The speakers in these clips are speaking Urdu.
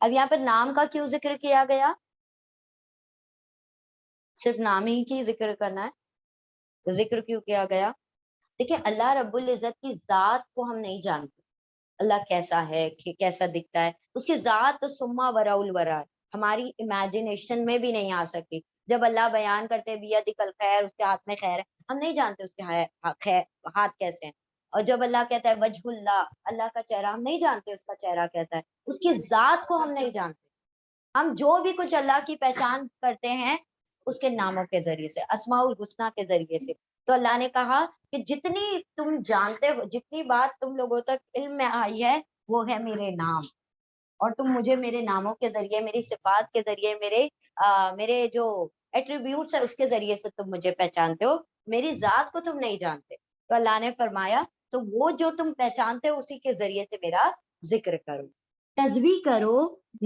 اب یہاں پر نام کا کیوں ذکر کیا گیا؟ صرف نام ہی کی ذکر کرنا ہے، ذکر کیوں کیا گیا؟ دیکھیں اللہ رب العزت کی ذات کو ہم نہیں جانتے، اللہ کیسا ہے، کیسا دکھتا ہے، اس کی ذات تو سما ورا الورا ہے، ہماری امیجنیشن میں بھی نہیں آ سکتی۔ جب اللہ بیان کرتے بیدک الخیر، اس کے ہاتھ میں خیر ہے، ہم نہیں جانتے اس کے ہاتھ کیسے ہیں۔ اور جب اللہ کہتا ہے وجہ اللہ، اللہ کا چہرہ، ہم نہیں جانتے اس کا چہرہ کیسا ہے، اس کی ذات کو ہم نہیں جانتے۔ ہم جو بھی کچھ اللہ کی پہچان کرتے ہیں اس کے ناموں کے ذریعے سے، اسماء الحسنیٰ کے ذریعے سے۔ تو اللہ نے کہا کہ جتنی تم جانتے ہو، جتنی بات تم لوگوں تک علم میں آئی ہے، وہ ہے میرے نام، اور تم مجھے میرے ناموں کے ذریعے، میری صفات کے ذریعے، میرے جو ایٹریبیوٹس ہے اس کے ذریعے سے تم مجھے پہچانتے ہو، میری ذات کو تم نہیں جانتے۔ تو اللہ نے فرمایا تو وہ جو تم پہچانتے ہو اسی کے ذریعے سے میرا ذکر کرو، تسبیح کرو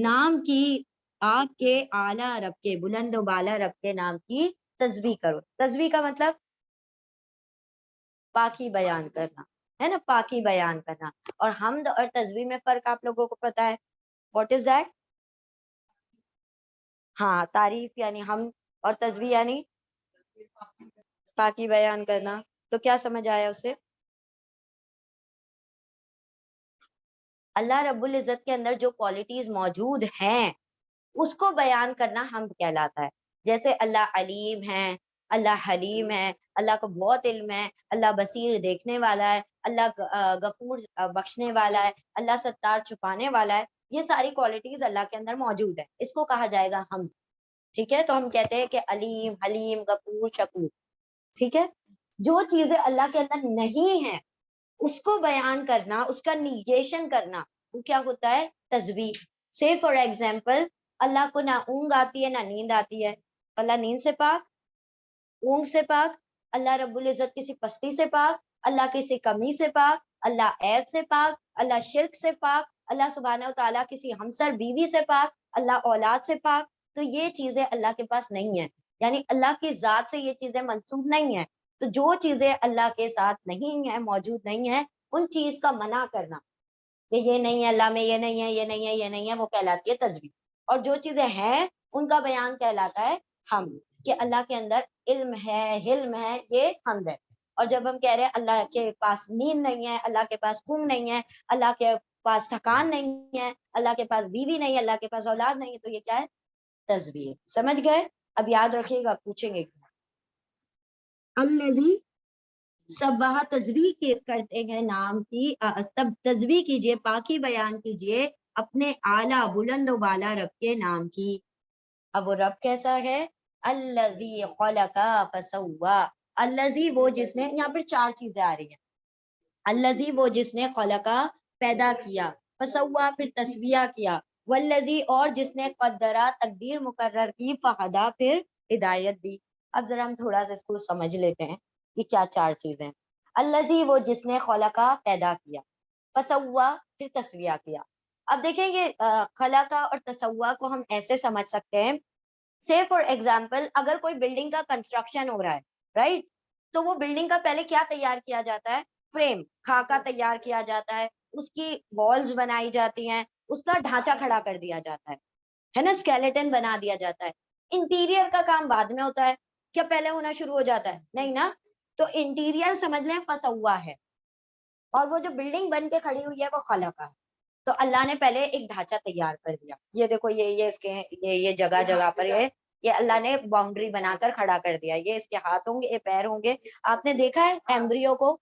نام کی، آپ کے اعلیٰ رب کے، بلند و بالا رب کے نام کی تسبیح کرو۔ تسبیح کا مطلب پاکی بیان کرنا ہے نا، پاکی بیان کرنا۔ اور حمد اور تسبیح میں فرق آپ لوگوں کو پتا ہے، واٹ از دیٹ؟ ہاں، تعریف یعنی حمد، اور تسبیح یعنی پاکی بیان کرنا۔ تو کیا سمجھ آیا اسے؟ اللہ رب العزت کے اندر جو کوالٹیز موجود ہیں اس کو بیان کرنا حمد کہلاتا ہے۔ جیسے اللہ علیم ہے، اللہ حلیم ہے، اللہ کو بہت علم ہے، اللہ بصیر دیکھنے والا ہے، اللہ غفور بخشنے والا ہے، اللہ ستار چھپانے والا ہے، یہ ساری کوالٹیز اللہ کے اندر موجود ہے، اس کو کہا جائے گا حمد۔ ٹھیک ہے، تو ہم کہتے ہیں کہ علیم، حلیم، غفور، شکور۔ ٹھیک ہے، جو چیزیں اللہ کے اندر نہیں ہیں اس کو بیان کرنا، اس کا نیگیشن کرنا، وہ کیا ہوتا ہے؟ تسبیح۔ سے فار ایگزامپل اللہ کو نہ اونگ آتی ہے نہ نیند آتی ہے، اللہ نیند سے پاک، اونگ سے پاک، اللہ رب العزت کسی پستی سے پاک، اللہ کسی کمی سے پاک، اللہ عیب سے پاک، اللہ شرک سے پاک، اللہ سبحانہ و تعالیٰ کسی ہمسر بیوی سے پاک، اللہ اولاد سے پاک۔ تو یہ چیزیں اللہ کے پاس نہیں ہیں، یعنی اللہ کی ذات سے یہ چیزیں منسوب نہیں ہیں۔ تو جو چیزیں اللہ کے ساتھ نہیں ہیں، موجود نہیں ہیں، ان چیز کا منع کرنا کہ یہ نہیں ہے، اللہ میں یہ نہیں ہے، یہ نہیں ہے، یہ نہیں ہے، وہ کہلاتی ہے تسبیح۔ اور جو چیزیں ہیں ان کا بیان کہلاتا ہے حمد، کہ اللہ کے اندر علم ہے، حلم ہے، یہ حمد ہے۔ اور جب ہم کہہ رہے ہیں اللہ کے پاس نیند نہیں ہے، اللہ کے پاس اونگ نہیں ہے، اللہ کے پاس تھکان نہیں ہے، اللہ کے پاس بیوی نہیں ہے، اللہ کے پاس اولاد نہیں ہے، تو یہ کیا ہے؟ تسبیح۔ سمجھ گئے؟ اب یاد رکھیے گا، پوچھیں گے الذی سبح، تسبیح کرتے ہیں نام کی، سب تسبیح کیجئے، پاکی بیان کیجئے اپنے اعلیٰ بلند و بالا رب کے نام کی۔ اب وہ رب کیسا ہے؟ الذی خلق فسوا، الذی وہ جس نے، یہاں پر چار چیزیں آ رہی ہیں۔ الذی وہ جس نے، خلقا پیدا کیا، فسوا پھر تسبیہ کیا، والذی اور جس نے، قدرا تقدیر مقرر کی، فہدا پھر ہدایت دی۔ اب ذرا ہم تھوڑا سا اس کو سمجھ لیتے ہیں یہ کیا چار چیزیں۔ الذی وہ جس نے، خلقا پیدا کیا، فسوا پھر تسبیہ کیا۔ اب دیکھیں یہ خلقا اور تسوا کو ہم ایسے سمجھ سکتے ہیں، سے فار ایگزامپل اگر کوئی بلڈنگ کا کنسٹرکشن ہو رہا ہے، رائٹ، تو وہ بلڈنگ کا پہلے کیا تیار کیا جاتا ہے؟ فریم، خاکہ تیار کیا جاتا ہے، اس کی والز بنائی جاتی ہیں، اس کا ڈھانچہ کھڑا کر دیا جاتا ہے نا، اسکیلیٹن بنا دیا جاتا ہے۔ انٹیریئر کا کام بعد میں ہوتا ہے، کیا پہلے ہونا شروع ہو جاتا ہے؟ نہیں نا۔ تو انٹیریئر سمجھ لیں فسوا ہے، اور وہ جو بلڈنگ بن کے کھڑی ہوئی ہے وہ خلقہ ہے۔ تو اللہ نے پہلے ایک ڈھانچہ تیار کر دیا، یہ دیکھو یہ اس کے یہ جگہ جگہ پر یہ اللہ نے باؤنڈری بنا کر کھڑا کر دیا، یہ اس کے ہاتھ ہوں گے، یہ پیر ہوں گے۔ آپ نے دیکھا ہے ایمبریو کو؟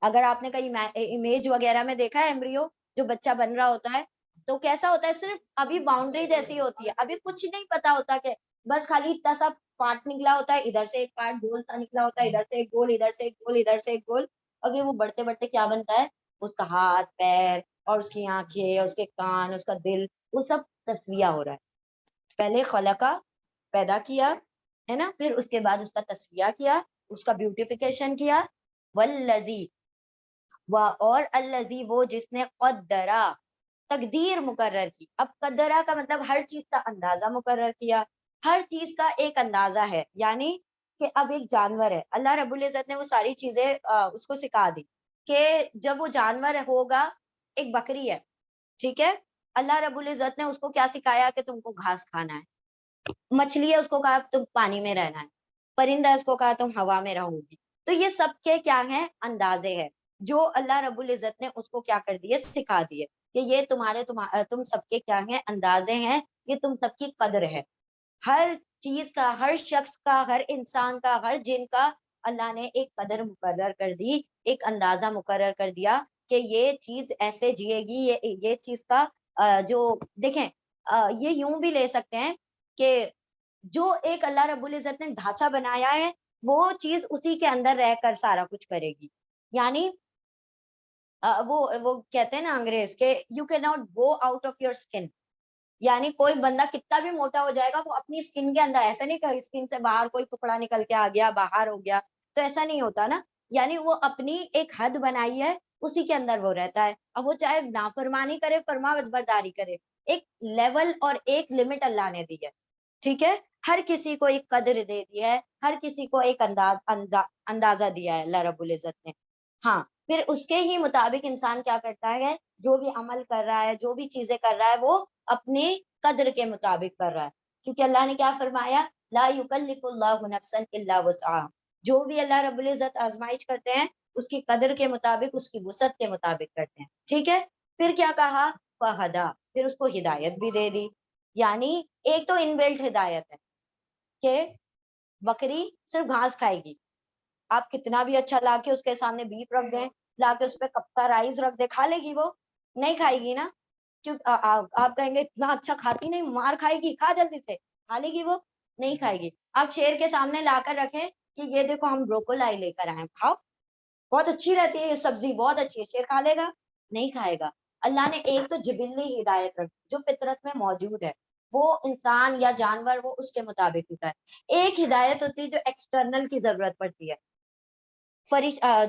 اگر آپ نے کہیں امیج وغیرہ میں دیکھا ہے ایمبریو جو بچہ بن رہا ہوتا ہے تو کیسا ہوتا ہے؟ صرف ابھی باؤنڈری جیسی ہوتی ہے، ابھی کچھ نہیں پتا ہوتا، کہ بس خالی اتنا سا پارٹ نکلا ہوتا ہے، ادھر سے ایک پارٹ گول سا نکلا ہوتا ہے، ادھر سے ایک گول، ادھر سے ایک گول، ادھر سے ایک گول، اور پھر وہ بڑھتے بڑھتے کیا بنتا ہے؟ اس کا ہاتھ، پیر، اور اس کی آنکھیں، اور اس کے کان، اس کا دل، وہ سب تسویہ ہو رہا ہے۔ پہلے خلقہ پیدا کیا ہے نا، پھر اس کے بعد اس کا تسویہ کیا، اس کا بیوٹیفیکیشن کیا، والذی اور الذی وہ جس نے، قدرا تقدیر مقرر کی۔ اب قدرا کا مطلب ہر چیز کا اندازہ مقرر کیا، ہر چیز کا ایک اندازہ ہے، یعنی کہ اب ایک جانور ہے، اللہ رب العزت نے وہ ساری چیزیں اس کو سکھا دی کہ جب وہ جانور ہوگا، ایک بکری ہے، ٹھیک ہے، اللہ رب العزت نے اس کو کیا سکھایا کہ تم کو گھاس کھانا ہے، مچھلی ہے اس کو کہا تم پانی میں رہنا ہے، پرندہ اس کو کہا تم ہوا میں رہو گی. تو یہ سب کے کیا ہیں، اندازے ہیں جو اللہ رب العزت نے اس کو کیا کر دیے، سکھا دیے کہ یہ تم سب کے کیا ہیں، اندازے ہیں، یہ تم سب کی قدر ہے. ہر چیز کا، ہر شخص کا، ہر انسان کا، ہر جن کا اللہ نے ایک قدر مقرر کر دی، ایک اندازہ مقرر کر دیا کہ یہ چیز ایسے جیے گی. یہ چیز کا جو دیکھیں یہ یوں بھی لے سکتے ہیں کہ جو ایک اللہ رب العزت نے ڈھانچہ بنایا ہے وہ چیز اسی کے اندر رہ کر سارا کچھ کرے گی. یعنی وہ کہتے ہیں نا انگریز کہ یو کی not go out of your skin. یعنی کوئی بندہ کتنا بھی موٹا ہو جائے گا وہ اپنی اسکن کے اندر، ایسا نہیں کہ اسکن سے باہر کوئی ٹکڑا نکل کے آ گیا، باہر ہو گیا، تو ایسا نہیں ہوتا نا. یعنی وہ اپنی ایک حد بنائی ہے، اسی کے اندر وہ رہتا ہے. اب وہ چاہے نافرمانی کرے، فرما برداری کرے، ایک لیول اور ایک لمٹ اللہ نے دی ہے. ٹھیک ہے، ہر کسی کو ایک قدر دے دی ہے، ہر کسی کو ایک اندازہ دیا ہے اللہ رب العزت نے. ہاں پھر اس کے ہی مطابق انسان کیا کرتا ہے، جو بھی عمل کر رہا ہے، جو بھی چیزیں کر رہا ہے، وہ اپنی قدر کے مطابق کر رہا ہے. کیونکہ اللہ نے کیا فرمایا، لا یکلف اللہ نفسا الا وسعها. جو بھی اللہ رب العزت آزمائش کرتے ہیں اس کی قدر کے مطابق، اس کی وسعت کے مطابق کرتے ہیں. ٹھیک ہے، پھر کیا کہا، فہدا، پھر اس کو ہدایت بھی دے دی. یعنی ایک تو انبلٹ ہدایت ہے کہ بکری صرف گھاس کھائے گی. آپ کتنا بھی اچھا لا کے اس کے سامنے بیف رکھ دیں، لا کے اس پہ کپتا رائس رکھ دے، کھا لے گی؟ وہ نہیں کھائے گی نا. آپ کہیں گے اتنا اچھا کھاتی نہیں، مار کھائے گی، کھا جلدی سے، کھا لے گی؟ وہ نہیں کھائے گی. آپ شیر کے سامنے لا کر رکھیں کہ یہ دیکھو ہم بروکولائی لے کر آئے، کھاؤ، بہت اچھی رہتی ہے یہ سبزی، بہت اچھی ہے، شیر کھا لے گا؟ نہیں کھائے گا. اللہ نے ایک تو جبلی ہدایت رکھی جو فطرت میں موجود ہے، وہ انسان یا جانور وہ اس کے مطابق ہوتا ہے. ایک ہدایت ہوتی ہے جو ایکسٹرنل کی ضرورت پڑتی ہے.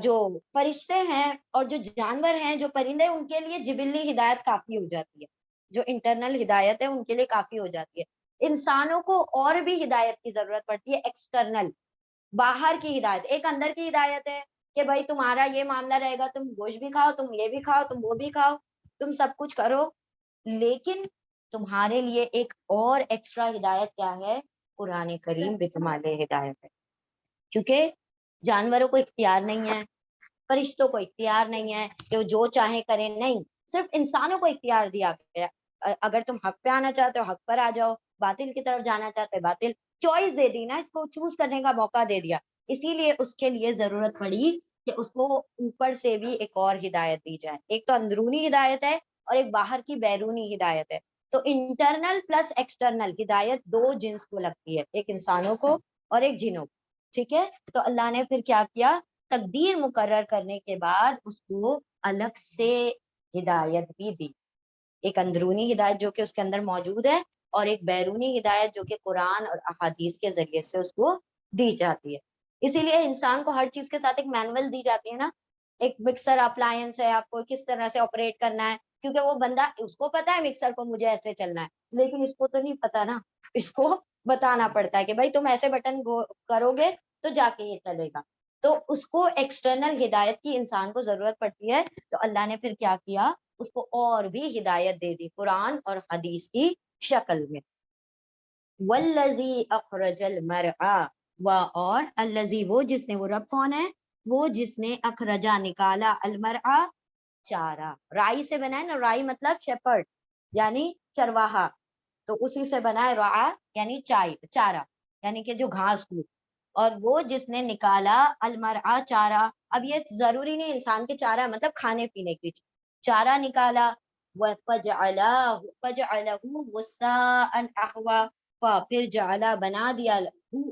جو فرشتے ہیں اور جو جانور ہیں، جو پرندے، ان کے لیے جبلی ہدایت کافی ہو جاتی ہے، جو انٹرنل ہدایت ہے ان کے لیے کافی ہو جاتی ہے. انسانوں کو اور بھی ہدایت کی ضرورت پڑتی ہے، ایکسٹرنل، باہر کی ہدایت. ایک اندر کی ہدایت ہے کہ بھائی تمہارا یہ معاملہ رہے گا، تم گوشت بھی کھاؤ، تم یہ بھی کھاؤ، تم وہ بھی کھاؤ، تم سب کچھ کرو. لیکن تمہارے لیے ایک اور ایکسٹرا ہدایت کیا ہے، قرآن کریم بھی تمہارے ہدایت ہے. کیونکہ جانوروں کو اختیار نہیں ہے، فرشتوں کو اختیار نہیں ہے کہ وہ جو چاہیں کریں، نہیں، صرف انسانوں کو اختیار دیا گیا. اگر تم حق پہ آنا چاہتے ہو حق پر آ جاؤ، باطل کی طرف جانا چاہتے باطل. چوائس دے دی نا، اس کو چوز کرنے کا موقع دے دیا. اسی لیے اس کے لیے ضرورت پڑی کہ اس کو اوپر سے بھی ایک اور ہدایت دی جائے. ایک تو اندرونی ہدایت ہے اور ایک باہر کی بیرونی ہدایت ہے. تو انٹرنل پلس ایکسٹرنل ہدایت دو جنس کو لگتی ہے، ایک انسانوں کو اور ایک جنوں کو. ٹھیک ہے، تو اللہ نے پھر کیا کیا، تقدیر مقرر کرنے کے بعد اس کو الگ سے ہدایت بھی دی. ایک اندرونی ہدایت جو کہ اس کے اندر موجود ہے، اور ایک بیرونی ہدایت جو کہ قرآن اور احادیث کے ذریعے سے اس کو دی جاتی ہے. اسی لیے انسان کو ہر چیز کے ساتھ ایک مینول دی جاتی ہے نا. ایک مکسر اپلائنس ہے، آپ کو کس طرح سے آپریٹ کرنا ہے، کیونکہ وہ بندہ، اس کو پتا ہے مکسر کو مجھے ایسے چلنا ہے، لیکن اس کو تو نہیں پتا نا. اس کو بتانا پڑتا ہے کہ بھائی تم ایسے بٹن کرو گے تو جا کے یہ چلے گا. تو اس کو ایکسٹرنل ہدایت کی انسان کو ضرورت پڑتی ہے. تو اللہ نے پھر کیا کیا، اس کو اور بھی ہدایت دے دی قرآن اور حدیث کی شکل میں. والذی اخرج المرعى، اور الذی وہ جس نے، وہ رب کون ہے، وہ جس نے اخرجا نکالا، المرعى چارہ، رائی سے بنا ہے نا، رائی مطلب شیپرڈ یعنی چرواہا، تو اسی سے بنا ہے رعا یعنی چارہ، یعنی کہ جو گھاس پھوس. اور وہ جس نے نکالا المرعى چارہ. اب یہ ضروری نہیں انسان کے چارہ مطلب کھانے پینے کی چارہ نکالا. فَجَعَلَهُ غُثَاءً أَحْوَىٰ، پھر جعلا بنا دیا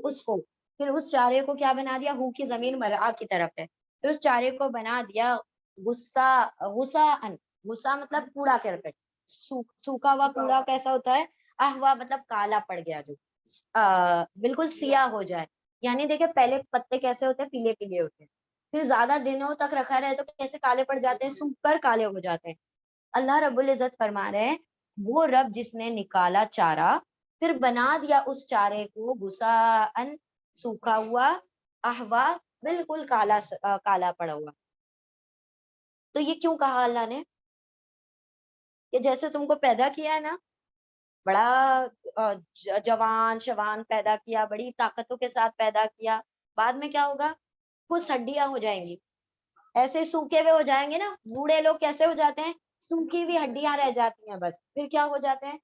اس کو، پھر اس چارے کو کیا بنا دیا، ہو کی ضمیر مرعا کی طرف ہے، پھر اس چارے کو بنا دیا غثاءً، غصہ مطلب کوڑا کرکٹ، سوکھا ہوا کوڑا کیسا ہوتا ہے، احوا مطلب کالا پڑ گیا، جو بالکل سیاہ ہو جائے. یعنی دیکھیں پہلے پتے کیسے ہوتے ہیں، پیلے پیلے ہوتے ہیں، پھر زیادہ دنوں تک رکھا رہے تو کیسے کالے پڑ جاتے ہیں، سوکھ کر کالے ہو جاتے ہیں. اللہ رب العزت فرما رہے ہیں وہ رب جس نے نکالا چارہ، پھر بنا دیا اس چارے کو غثاءً سوکھا ہوا، احوا بالکل کالا پڑا ہوا. تو یہ کیوں کہا اللہ نے، کہ جیسے تم کو پیدا کیا ہے نا، بڑا جوان شوان پیدا کیا، بڑی طاقتوں کے ساتھ پیدا کیا، بعد میں کیا ہوگا؟ کچھ ہڈیاں ہو جائیں گی، ایسے سوکھے ہوئے ہو جائیں گے نا. بوڑھے لوگ کیسے ہو جاتے ہیں؟ سوکھی ہوئی ہڈیاں رہ جاتی ہیں بس. پھر کیا ہو جاتے ہیں؟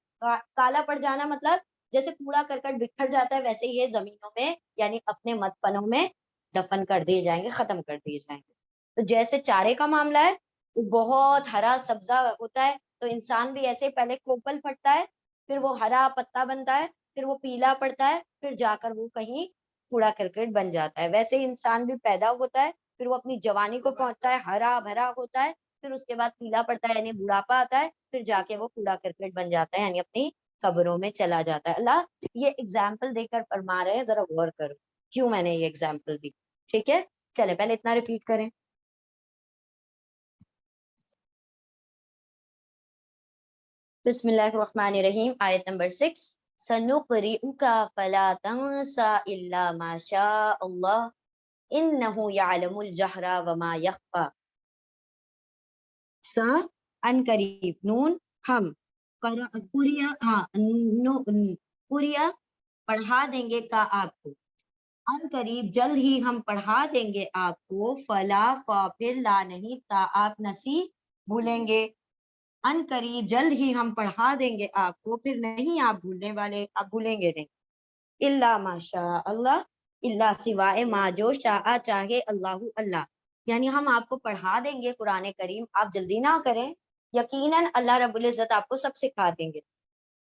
کالا پڑ جانا، مطلب جیسے کوڑا کرکٹ بکھر جاتا ہے ویسے یہ زمینوں میں یعنی اپنے مدفنوں میں دفن کر دیے جائیں گے، ختم کر دیے جائیں گے. تو جیسے چارے کا معاملہ ہے، وہ بہت ہرا سبزہ ہوتا ہے، تو انسان بھی ایسے پہلے کھوپل پھٹتا ہے، پھر وہ ہرا پتا بنتا ہے، پھر وہ پیلا پڑتا ہے، پھر جا کر وہ کہیں کوڑا کرکٹ بن جاتا ہے. ویسے ہی انسان بھی پیدا ہوتا ہے، پھر وہ اپنی جوانی کو پہنچتا ہے، ہرا بھرا ہوتا ہے، پھر اس کے بعد پیلا پڑتا ہے یعنی بڑھاپا آتا ہے، پھر جا کے وہ کوڑا کرکٹ بن جاتا ہے یعنی اپنی قبروں میں چلا جاتا ہے. اللہ یہ اگزامپل دے کر فرما رہے ہیں، ذرا غور کرو کیوں میں نے یہ اگزامپل دی. ٹھیک ہے، چلے پہلے اتنا ریپیٹ کریں. بسم اللہ الرحمن الرحیم. آیت نمبر 6. سَنُقْرِئُكَ فَلَا تَنْسَى إِلَّا مَا شَاءَ اللَّهُ إِنَّهُ يَعْلَمُ الْجَهْرَ وَمَا يَخْفَى. سا ان قریب، نون ہم، قریا قریا پڑھا دیں گے کا آپ کو، ان قریب جلد ہی ہم پڑھا دیں گے آپ کو، فلا فا پھر لا نہیں، تا آپ نسی بھولیں گے. ان قریب جلد ہی ہم پڑھا دیں گے آپ کو، پھر نہیں آپ بھولنے والے، آپ بھولیں گے نہیں. اللہ ماشاء اللہ، اللہ سوائے ما جو شاء چاہے اللہ اللہ، یعنی ہم آپ کو پڑھا دیں گے قرآن کریم، آپ جلدی نہ کریں، یقیناً اللہ رب العزت آپ کو سب سکھا دیں گے.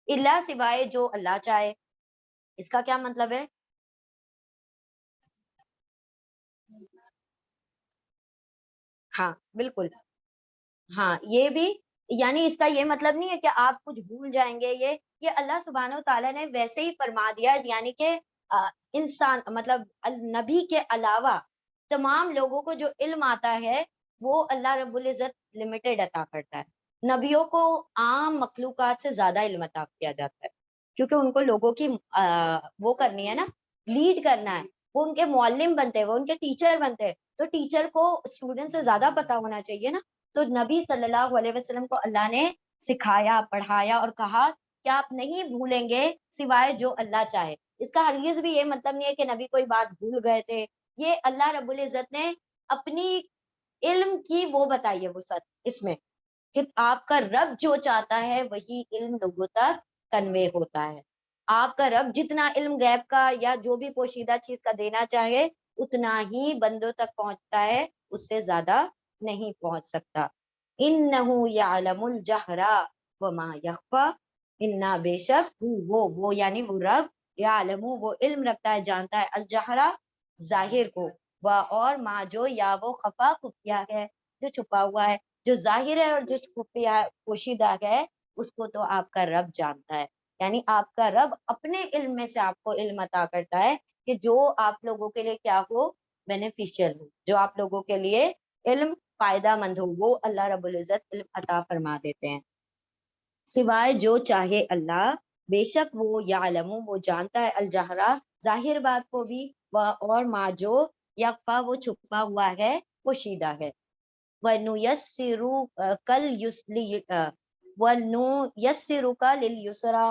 اللہ سوائے جو اللہ چاہے، اس کا کیا مطلب ہے؟ ہاں بالکل، ہاں یہ بھی، یعنی اس کا یہ مطلب نہیں ہے کہ آپ کچھ بھول جائیں گے. یہ اللہ سبحانہ و تعالیٰ نے ویسے ہی فرما دیا، یعنی کہ انسان مطلب نبی کے علاوہ تمام لوگوں کو جو علم آتا ہے وہ اللہ رب العزت لمیٹڈ عطا کرتا ہے. نبیوں کو عام مخلوقات سے زیادہ علم عطا کیا جاتا ہے، کیونکہ ان کو لوگوں کی وہ کرنی ہے نا، لیڈ کرنا ہے. وہ ان کے معلم بنتے ہیں، وہ ان کے ٹیچر بنتے ہیں، تو ٹیچر کو اسٹوڈنٹ سے زیادہ پتا ہونا چاہیے نا. تو نبی صلی اللہ علیہ وسلم کو اللہ نے سکھایا، پڑھایا اور کہا کہ آپ نہیں بھولیں گے سوائے جو اللہ چاہے. اس کا ہرگز بھی یہ مطلب نہیں ہے کہ نبی کوئی بات بھول گئے تھے. یہ اللہ رب العزت نے اپنی علم کی وہ بتائی ہے وسعت اس میں، کہ آپ کا رب جو چاہتا ہے وہی علم لوگوں تک کنوے ہوتا ہے. آپ کا رب جتنا علم غیب کا یا جو بھی پوشیدہ چیز کا دینا چاہے اتنا ہی بندوں تک پہنچتا ہے، اس سے زیادہ نہیں پہنچ سکتا. انہو یعلم الجہر وما یخفی، انا بے شک وہ یعنی وہ رب، یعلم وہ علم رکھتا ہے، جانتا ہے، الجہر ظاہر کو، اور ما جو یا وہ خفا خفیہ ہے، جو چھپا ہوا ہے. جو ظاہر ہے اور جو خفیہ پوشیدہ ہے اس کو تو آپ کا رب جانتا ہے. یعنی آپ کا رب اپنے علم میں سے آپ کو علم عطا کرتا ہے کہ جو آپ لوگوں کے لیے کیا ہو، بینیفیشیل ہو، جو آپ لوگوں کے لیے علم فائدہ مند ہو، وہ اللہ رب العزت علم عطا فرما دیتے ہیں. سوائے جو چاہے اللہ، بے شک وہ یعلم وہ جانتا ہے، الجہرا ظاہر بات کو بھی، اور ما جو یخفا وہ چھپا ہوا ہے، پوشیدہ ہے. وَنُيَسِّرُكَ لِلْيُسْرَى،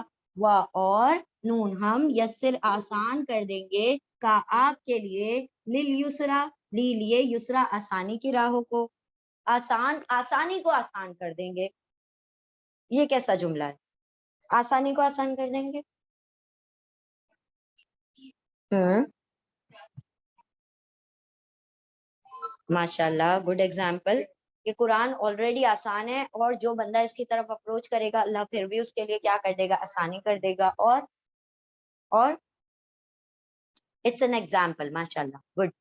اور نون ہم یسر آسان کر دیں گے کا آپ کے لیے، لِلْيُسْرَى لیے یسرا آسانی کی راہوں کو، آسانی کو آسان کر دیں گے. یہ کیسا جملہ ہے؟ آسانی کو آسان کر دیں گے. ماشاء اللہ، گڈ ایگزامپل. کہ قرآن آلریڈی آسان ہے، اور جو بندہ اس کی طرف اپروچ کرے گا اللہ پھر بھی اس کے لیے کیا کر دے گا؟ آسانی کر دے گا. اور اٹس این ایگزامپل. ماشاء اللہ، گڈ.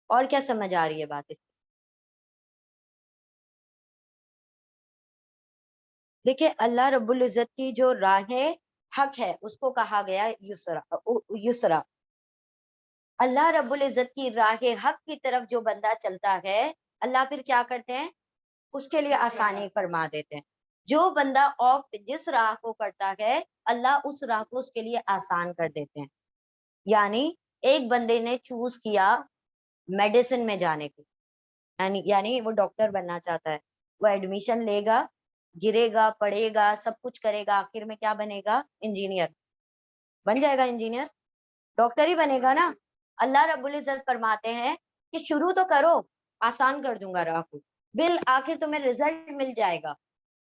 اور کیا سمجھ آ رہی ہے بات اس؟ دیکھیں اللہ رب العزت کی جو راہ حق ہے اس کو کہا گیا یسرا. اللہ رب العزت کی راہ حق کی طرف جو بندہ چلتا ہے اللہ پھر کیا کرتے ہیں؟ اس کے لیے آسانی فرما دیتے ہیں. جو بندہ جس راہ کو کرتا ہے اللہ اس راہ کو اس کے لیے آسان کر دیتے ہیں. یعنی ایک بندے نے چوز کیا میڈیسن میں جانے کو، یعنی وہ ڈاکٹر بننا چاہتا ہے، وہ ایڈمیشن لے گا, گرے گا, پڑھے گا, سب کچھ کرے گا, آخر میں کیا بنے گا؟ انجینئر بن جائے گا, انجینئر ڈاکٹر ہی بنے گا نا. اللہ رب العزت فرماتے ہیں کہ شروع تو کرو, آسان کر دوں گا راہ کو, بالآخر تمہیں رزلٹ مل جائے گا.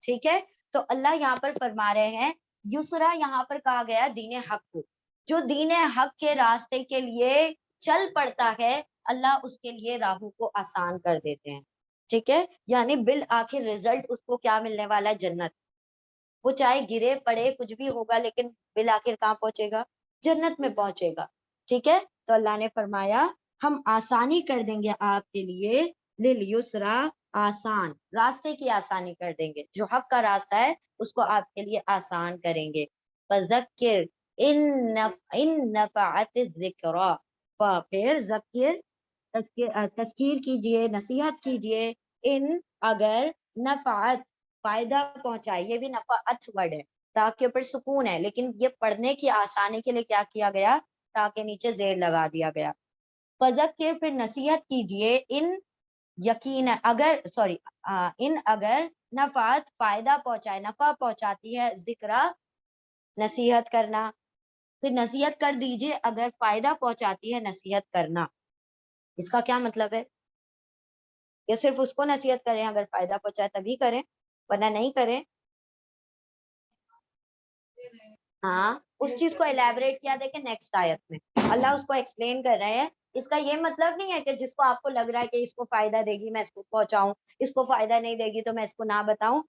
ٹھیک ہے, تو اللہ یہاں پر فرما رہے ہیں یسرا, یہاں پر کہا گیا دین حق کو. جو دین حق کے راستے کے لیے چل پڑتا ہے اللہ اس کے لیے راہوں کو آسان کر دیتے ہیں. ٹھیک ہے, یعنی بالآخر رزلٹ اس کو کیا ملنے والا ہے؟ جنت. وہ چاہے گرے پڑے کچھ بھی ہوگا لیکن بالآخر کہاں پہنچے گا؟ جنت میں پہنچے گا. ٹھیک ہے, تو اللہ نے فرمایا ہم آسانی کر دیں گے آپ کے لیے, للیسرا, آسان, راستے کی آسانی کر دیں گے. جو حق کا راستہ ہے اس کو آپ کے لیے آسان کریں گے. فذکر ان نفعت الذکریٰ, پھر ذکر تذکیر کیجئے, نصیحت کیجئے, ان اگر نفعت فائدہ پہنچائے. یہ بھی نفعت ورڈ ہے, تاکہ اوپر سکون ہے, لیکن یہ پڑھنے کی آسانی کے لیے کیا کیا گیا؟ تاکہ نیچے زیر لگا دیا گیا. فذکر, پھر نصیحت کیجئے, ان یقین اگر ان اگر نفعت فائدہ پہنچائے, نفع پہنچاتی ہے ذکرہ, نصیحت کرنا. پھر نصیحت کر دیجئے اگر فائدہ پہنچاتی ہے نصیحت کرنا. اس کا کیا مطلب ہے؟ یا صرف اس کو نصیحت کریں اگر فائدہ پہنچائے تبھی کریں, ورنہ نہیں کریں؟ ہاں, اس چیز کو الیبوریٹ کیا دیکھیں نیکسٹ آیت میں, اللہ اس کو ایکسپلین کر رہے ہیں. اس کا یہ مطلب نہیں ہے کہ جس کو آپ کو لگ رہا ہے کہ اس کو فائدہ دے گی میں اس کو پہنچاؤں, اس کو فائدہ نہیں دے گی تو میں اس کو نہ بتاؤں.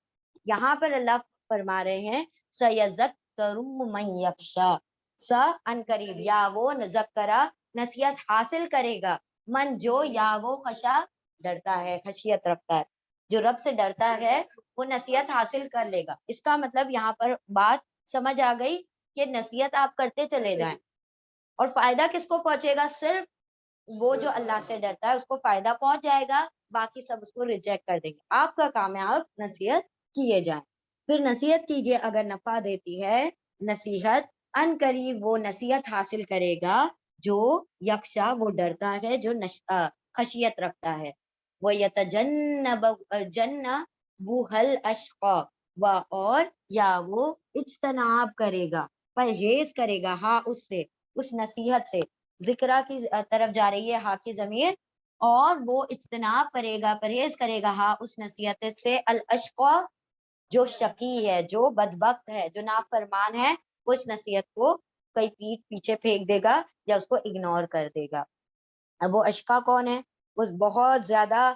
یہاں پر اللہ فرما رہے ہیں سَيَذَّكَّرُ مَن يَخْشَىٰ, ان قریب, یا وہ ذکرہ نصیحت حاصل کرے گا, من جو, یا وہ خشا ڈرتا ہے, خشیت رکھتا ہے, جو رب سے ڈرتا ہے وہ نصیحت حاصل کر لے گا. اس کا مطلب یہاں پر بات سمجھ آ گئی کہ نصیحت آپ کرتے چلے جائیں, اور فائدہ کس کو پہنچے گا؟ صرف وہ جو اللہ سے ڈرتا ہے اس کو فائدہ پہنچ جائے گا, باقی سب اس کو ریجیکٹ کر دیں گے. آپ کا کام ہے آپ نصیحت کیے جائیں. پھر نصیحت کیجئے اگر نفع دیتی ہے نصیحت, ان قریب وہ نصیحت حاصل کرے گا جو یخشا, وہ ڈرتا ہے, جو خشیت رکھتا ہے. وہ جنبوہل اشقا, اور یا وہ اجتناب کرے گا, پرہیز کرے گا, ہاں اس سے, اس نصیحت سے. ذکرہ کی طرف جا رہی ہے ہاں کی ضمیر, اور وہ اجتناب کرے گا, پرہیز کرے گا, ہاں اس نصیحت سے, الاشقا, جو شقی ہے, جو بدبخت ہے, جو نافرمان ہے, وہ اس نصیحت کو کئی پیٹ پیچھے پھینک دے گا یا اس کو اگنور کر دے گا. اب وہ اشقا کون ہے؟ وہ بہت زیادہ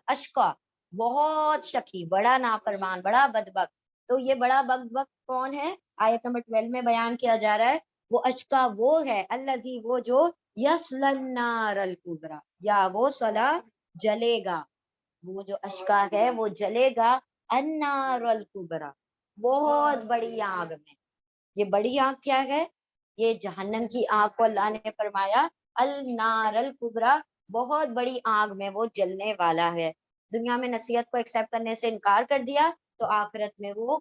اشقا, بہت شقی, بڑا نافرمان, بڑا بدبخت. تو یہ بڑا بدبخت کون ہے؟ آیت نمبر 12 میں بیان کیا جا رہا ہے. وہ اشقا وہ ہے الذی, وہ جو یصلی النار الکبریٰ, یا وہ صلا جلے گا, وہ جو اشقا ہے وہ جلے گا النار الکبریٰ, بہت بڑی آگ میں. یہ بڑی آگ کیا ہے؟ یہ جہنم کی آگ کو اللہ نے فرمایا النار الکبریٰ, بہت بڑی آگ میں وہ جلنے والا ہے. دنیا میں نصیحت کو ایکسیپٹ کرنے سے انکار کر دیا تو آخرت میں وہ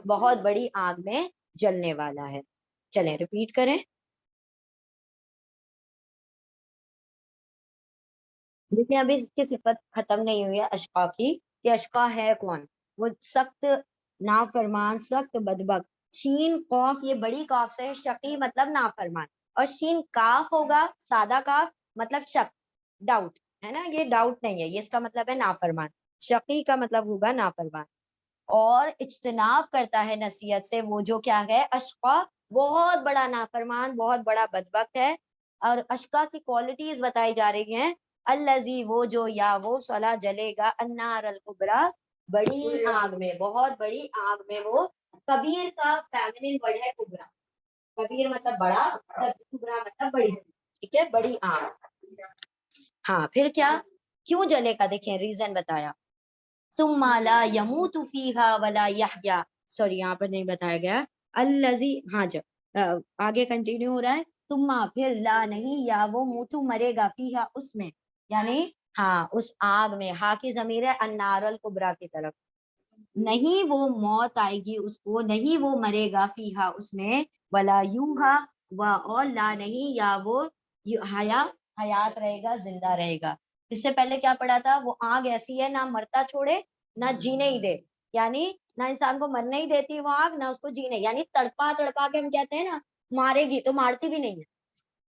بہت بڑی آگ میں جلنے والا ہے. چلیں ریپیٹ کریں. لیکن ابھی اس کی صفت ختم نہیں ہوئی ہے اشقا کی, کہ اشقا ہے کون؟ وہ سخت نافرمان, سخت بدبخت. شین قاف, یہ بڑی قاف سے, شقی مطلب نافرمان, اور شین کاف ہوگا سادہ کاف, مطلب شک, ڈاؤٹ ہے نا, یہ ڈاؤٹ نہیں ہے, یہ اس کا مطلب ہے نافرمان. شقی کا مطلب ہوگا نافرمان. اور اجتناب کرتا ہے نصیحت سے وہ جو کیا ہے؟ اشقا, بہت بڑا نافرمان, بہت بڑا بدبخت ہے. اور اشقا کی کوالٹیز بتائی جا رہی ہیں, الذی, وہ جو, یا وہ صلا جلے گا النار الکبریٰ, بڑی آگ میں, بہت بڑی آگ میں وہ. کبیر کا فیمنن ورڈ ہے کبریٰ, کبیر مطلب بڑا, کبریٰ مطلب بڑی. ٹھیک ہے, بڑی آگ. ہاں پھر کیا, کیوں جلے گا؟ دیکھیں ریزن بتایا. ثم لا يموت فيها ولا يحيا, سوری یہاں پر نہیں بتایا گیا الذی, ہاں جب آگے کنٹینیو ہو رہا ہے, ثم پھر, لا نہیں, یا وہ موتو مرے گا, فیہا اس میں, یعنی ہاں اس آگ میں, ہا کی ضمیر ہے النار الکبریٰ کی طرف, نہیں وہ موت آئے گی اس کو, نہیں وہ مرے گا, فیہا اس میں, ولا یوہا, اور لا نہیں, یا وہ حیات رہے گا, زندہ رہے گا. اس سے پہلے کیا پڑھا تھا؟ وہ آگ ایسی ہے نہ مرتا چھوڑے نہ جینے ہی دے، یعنی نہ انسان کو مرنے ہی دیتی وہ آگ، نہ اس کو جینے، یعنی تڑپا تڑپا کے، ہم کہتے ہیں نا مارے گی، تو مارتی بھی نہیں ہے،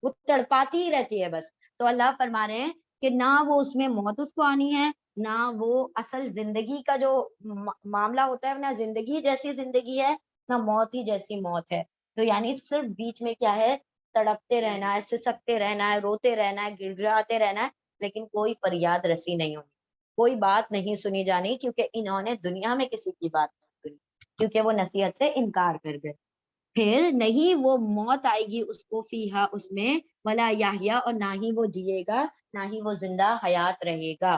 وہ تڑپاتی ہی رہتی ہے بس. تو اللہ فرما رہے ہیں کہ نہ وہ اس میں موت اس کو آنی ہے، نہ وہ اصل زندگی کا جو معاملہ ہوتا ہے، نہ زندگی جیسی زندگی ہے، نہ موت ہی جیسی موت ہے. تو یعنی صرف بیچ میں کیا ہے، تڑپتے رہنا ہے، سسکتے رہنا ہے، روتے رہنا ہے، گڑ گڑاتے رہنا ہے، لیکن کوئی فریاد رسی نہیں ہونی، کوئی بات نہیں سنی جانی، کیونکہ انہوں نے دنیا میں کسی کی بات نہیں سنی، کیونکہ وہ نصیحت سے انکار کر گئے. پھر نہیں وہ موت آئے گی اس کو فیہا اس میں، ولا یحییٰ اور نہ ہی وہ جیے گا، نہ ہی وہ زندہ حیات رہے گا.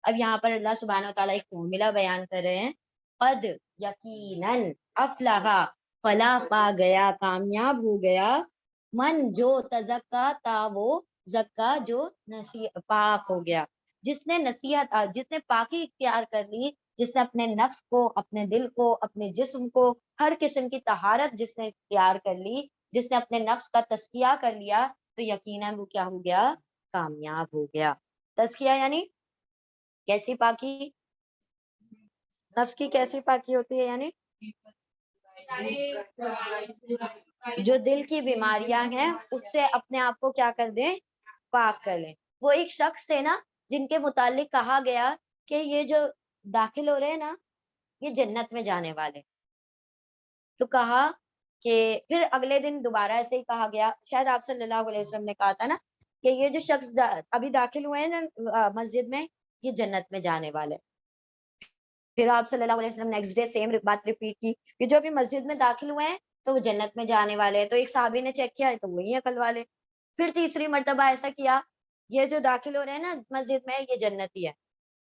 اب یہاں پر اللہ سبحانہ و تعالیٰ ایک فارمولا بیان کر رہے ہیں، قد یقیناً افلح فلاح پا گیا، کامیاب ہو گیا، من جو تزکا تا وہ زکا جو پاک ہو گیا، جس نے نصیحت، جس نے پاکی اختیار کر لی، جس نے اپنے نفس کو، اپنے دل کو، اپنے جسم کو، ہر قسم کی طہارت جس نے اختیار کر لی، جس نے اپنے نفس کا تزکیہ کر لیا، تو یقیناً وہ کیا ہو گیا، کامیاب ہو گیا. تزکیہ یعنی کیسی پاکی؟ نفس کی کیسی پاکی ہوتی ہے؟ یعنی جو دل کی بیماریاں ہیں اس سے اپنے آپ کو کیا کر دیں، پاک کر لیں. وہ ایک شخص تھے نا جن کے متعلق کہا گیا کہ یہ جو داخل ہو رہے ہیں نا یہ جنت میں جانے والے، تو کہا کہ پھر اگلے دن دوبارہ ایسے ہی کہا گیا، شاید آپ صلی اللہ علیہ وسلم نے کہا تھا نا کہ یہ جو شخص ابھی داخل ہوئے ہیں نا مسجد میں، یہ جنت میں جانے والے. پھر آپ صلی اللہ علیہ وسلم نیکسٹ ڈے سیم بات ریپیٹ کی کہ جو ابھی مسجد میں داخل ہوئے ہیں تو وہ جنت میں جانے والے ہیں. تو ایک صحابی نے چیک کیا ہے تو وہی عقل والے. پھر تیسری مرتبہ ایسا کیا، یہ جو داخل ہو رہے ہیں نا مسجد میں یہ جنتی ہے،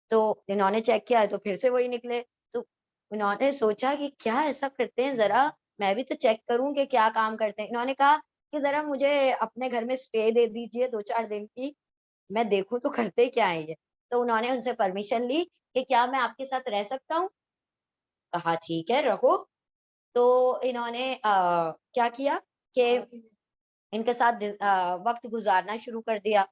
تو انہوں نے چیک کیا ہے تو پھر سے وہی نکلے. تو انہوں نے سوچا کہ کیا ایسا کرتے ہیں، ذرا میں بھی تو چیک کروں کہ کیا کام کرتے ہیں. انہوں نے کہا کہ ذرا مجھے اپنے گھر میں اسٹے دے دیجئے 2-4 دن کی، میں دیکھوں تو کرتے کیا ہے یہ. تو انہوں نے ان سے پرمیشن لی کہ کیا میں آپ کے ساتھ رہ سکتا ہوں؟ کہا ٹھیک ہے رہو. تو انہوں نے کیا کیا کہ ان کے ساتھ وقت گزارنا شروع کر دیا.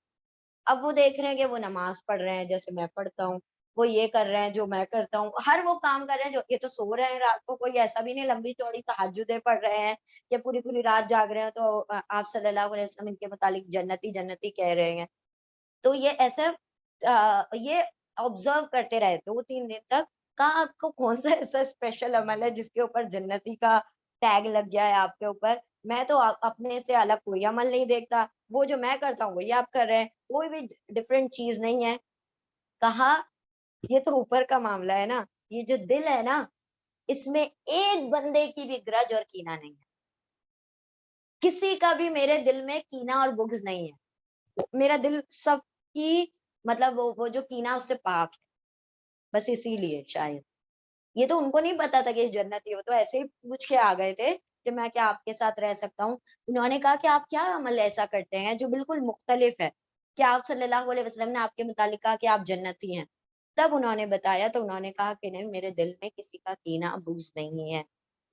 اب وہ دیکھ رہے ہیں کہ وہ نماز پڑھ رہے ہیں جیسے میں پڑھتا ہوں، وہ یہ کر رہے ہیں جو میں کرتا ہوں، ہر وہ کام کر رہے ہیں جو، یہ تو سو رہے ہیں رات کو، کوئی ایسا بھی نہیں لمبی چوڑی تہجدیں پڑھ رہے ہیں یا پوری پوری رات جاگ رہے ہیں. تو آپ صلی اللہ علیہ وسلم ان کے متعلق جنتی جنتی کہہ رہے ہیں. تو یہ ایسا یہ آبزرو کرتے رہے 2-3 دن تک. کہاں آپ کو کون سا ایسا اسپیشل عمل ہے جس کے اوپر جنتی کا ٹیگ لگ گیا ہے آپ کے اوپر؟ میں تو اپنے سے الگ کوئی عمل نہیں دیکھتا، وہ جو میں کرتا ہوں وہی آپ کر رہے ہیں، کوئی بھی ڈفرینٹ چیز نہیں ہے. کہا یہ تو اوپر کا معاملہ ہے نا، یہ جو دل ہے نا اس میں ایک بندے کی بھی گرج اور کینہ نہیں ہے، کسی کا بھی میرے دل میں کینہ اور بغض نہیں ہے. میرا دل سب کی مطلب وہ جو کینہ اس سے پاک ہے. بس اسی لیے شاید یہ تو ان کو نہیں پتا تھا کہ جنتی ہو، تو ایسے ہی پوچھ کے آ گئے تھے کہ میں کیا آپ کے ساتھ رہ سکتا ہوں. انہوں نے کہا کہ آپ کیا عمل ایسا کرتے ہیں جو بالکل مختلف ہے، کہ آپ صلی اللہ علیہ وسلم نے آپ کے متعلق کہا کہ آپ جنتی ہیں. تب انہوں نے بتایا تو انہوں نے کہا کہ نہیں، میرے دل میں کسی کا کینہ بغض نہیں ہے.